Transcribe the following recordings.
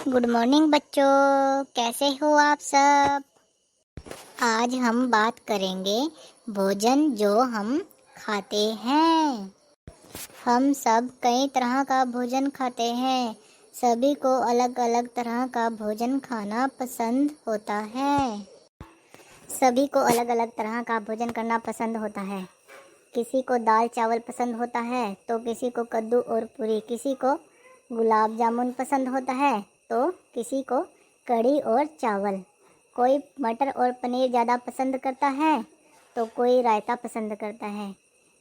Good morning बच्चों, कैसे हो आप सब। आज हम बात करेंगे भोजन जो हम खाते हैं। हम सब कई तरह का भोजन खाते हैं। सभी को अलग अलग तरह का भोजन खाना पसंद होता है। सभी को अलग अलग तरह का भोजन करना पसंद होता है। किसी को दाल चावल पसंद होता है तो किसी को कद्दू और पूरी, किसी को गुलाब जामुन पसंद होता है तो किसी को कढ़ी और चावल, कोई मटर और पनीर ज़्यादा पसंद करता है तो कोई रायता पसंद करता है।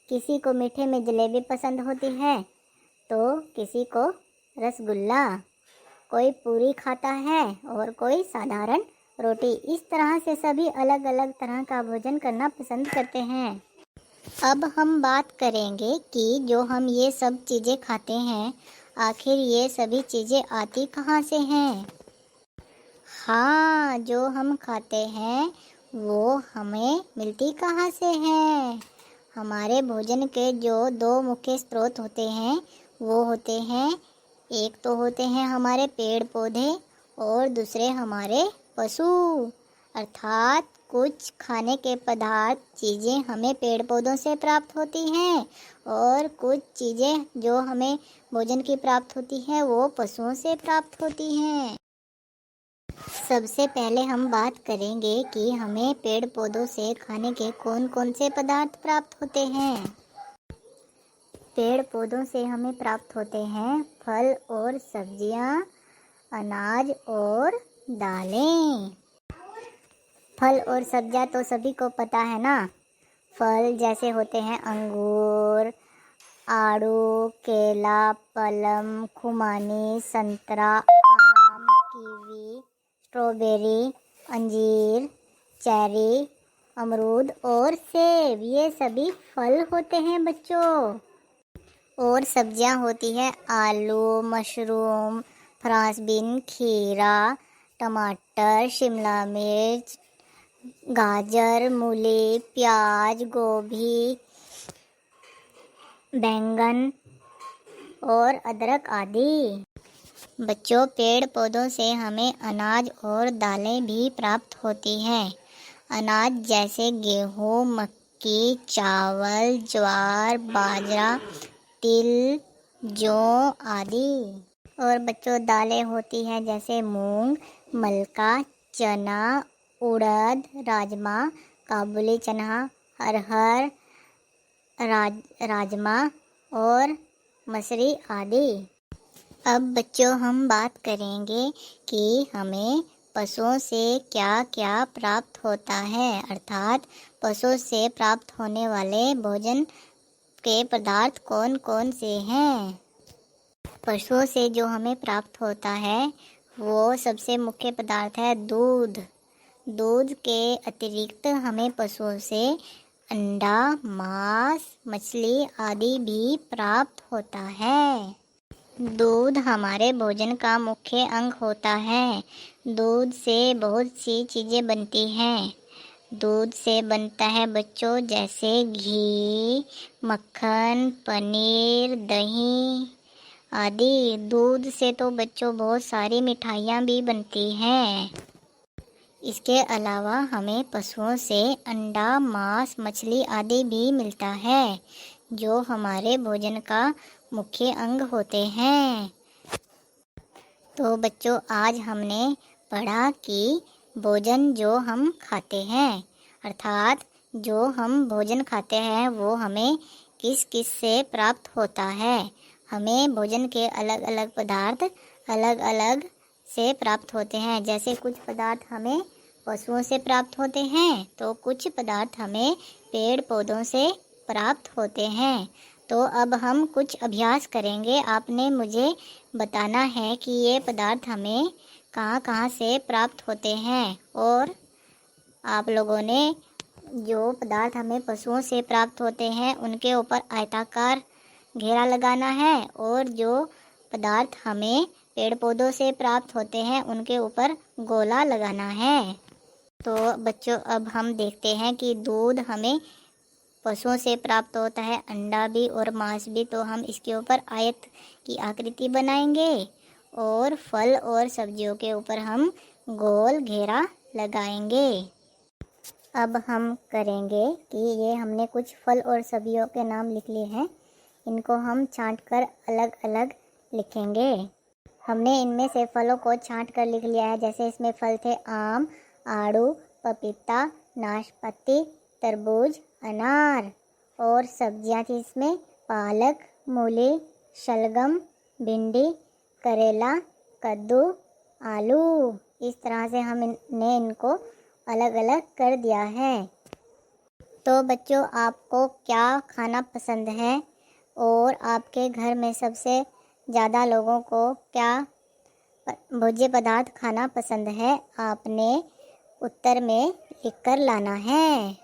किसी को मीठे में जलेबी पसंद होती है तो किसी को रसगुल्ला, कोई पूरी खाता है और कोई साधारण रोटी। इस तरह से सभी अलग अलग तरह का भोजन करना पसंद करते हैं। अब हम बात करेंगे कि जो हम ये सब चीज़ें खाते हैं, आखिर ये सभी चीज़ें आती कहाँ से हैं। हाँ, जो हम खाते हैं वो हमें मिलती कहाँ से हैं। हमारे भोजन के जो दो मुख्य स्रोत होते हैं वो होते हैं, एक तो होते हैं हमारे पेड़ पौधे और दूसरे हमारे पशु। अर्थात कुछ खाने के पदार्थ चीज़ें हमें पेड़ पौधों से प्राप्त होती हैं और कुछ चीज़ें जो हमें भोजन की प्राप्त होती हैं वो पशुओं से प्राप्त होती हैं। सबसे पहले हम बात करेंगे कि हमें पेड़ पौधों से खाने के कौन कौन से पदार्थ प्राप्त होते हैं। पेड़ पौधों से हमें प्राप्त होते हैं फल और सब्जियां, अनाज और दालें। फल और सब्जियां तो सभी को पता है ना। फल जैसे होते हैं अंगूर, आड़ू, केला, पलम, खुमानी, संतरा, आम, कीवी, स्ट्रॉबेरी, अंजीर, चेरी, अमरूद और सेब, ये सभी फल होते हैं बच्चों। और सब्जियां होती है आलू, मशरूम, फ्रांस बीन, खीरा, टमाटर, शिमला मिर्च, गाजर, मूली, प्याज, गोभी, बैंगन और अदरक आदि। बच्चों, पेड़ पौधों से हमें अनाज और दालें भी प्राप्त होती हैं। अनाज जैसे गेहूँ, मक्की, चावल, ज्वार, बाजरा, तिल, जौ आदि। और बच्चों, दालें होती हैं जैसे मूंग, मलका, चना, उड़द, राजमा, काबुली चना, अरहर, राजमा और मसरी आदि। अब बच्चों, हम बात करेंगे कि हमें पशुओं से क्या क्या प्राप्त होता है। अर्थात पशुओं से प्राप्त होने वाले भोजन के पदार्थ कौन कौन से हैं। पशुओं से जो हमें प्राप्त होता है वो सबसे मुख्य पदार्थ है दूध। दूध के अतिरिक्त हमें पशुओं से अंडा, मांस, मछली आदि भी प्राप्त होता है। दूध हमारे भोजन का मुख्य अंग होता है। दूध से बहुत सी चीज़ें बनती हैं। दूध से बनता है बच्चों जैसे घी, मक्खन, पनीर, दही आदि। दूध से तो बच्चों बहुत सारी मिठाइयाँ भी बनती हैं। इसके अलावा हमें पशुओं से अंडा, मांस, मछली आदि भी मिलता है जो हमारे भोजन का मुख्य अंग होते हैं। तो बच्चों, आज हमने पढ़ा कि भोजन जो हम खाते हैं, अर्थात जो हम भोजन खाते हैं वो हमें किस किस से प्राप्त होता है। हमें भोजन के अलग अलग पदार्थ अलग अलग से प्राप्त होते हैं। जैसे कुछ पदार्थ हमें पशुओं से प्राप्त होते हैं तो कुछ पदार्थ हमें पेड़ पौधों से प्राप्त होते हैं। तो अब हम कुछ अभ्यास करेंगे। आपने मुझे बताना है कि ये पदार्थ हमें कहाँ कहाँ से प्राप्त होते हैं और आप लोगों ने जो पदार्थ हमें पशुओं से प्राप्त होते हैं उनके ऊपर आयताकार घेरा लगाना है और जो पदार्थ हमें पेड़ पौधों से प्राप्त होते हैं उनके ऊपर गोला लगाना है। तो बच्चों, अब हम देखते हैं कि दूध हमें पशुओं से प्राप्त होता है, अंडा भी और मांस भी। तो हम इसके ऊपर आयत की आकृति बनाएंगे और फल और सब्जियों के ऊपर हम गोल घेरा लगाएंगे। अब हम करेंगे कि ये हमने कुछ फल और सब्जियों के नाम लिख लिए हैं, इनको हम छांट कर अलग अलग लिखेंगे। हमने इनमें से फलों को छांट कर लिख लिया है। जैसे इसमें फल थे आम, आड़ू, पपीता, नाशपाती, तरबूज, अनार। और सब्जियां थी इसमें पालक, मूली, शलगम, भिंडी, करेला, कद्दू, आलू। इस तरह से हमने इनको अलग अलग कर दिया है। तो बच्चों, आपको क्या खाना पसंद है और आपके घर में सबसे ज़्यादा लोगों को क्या भोज्य पदार्थ खाना पसंद है, आपने उत्तर में लिख कर लाना है।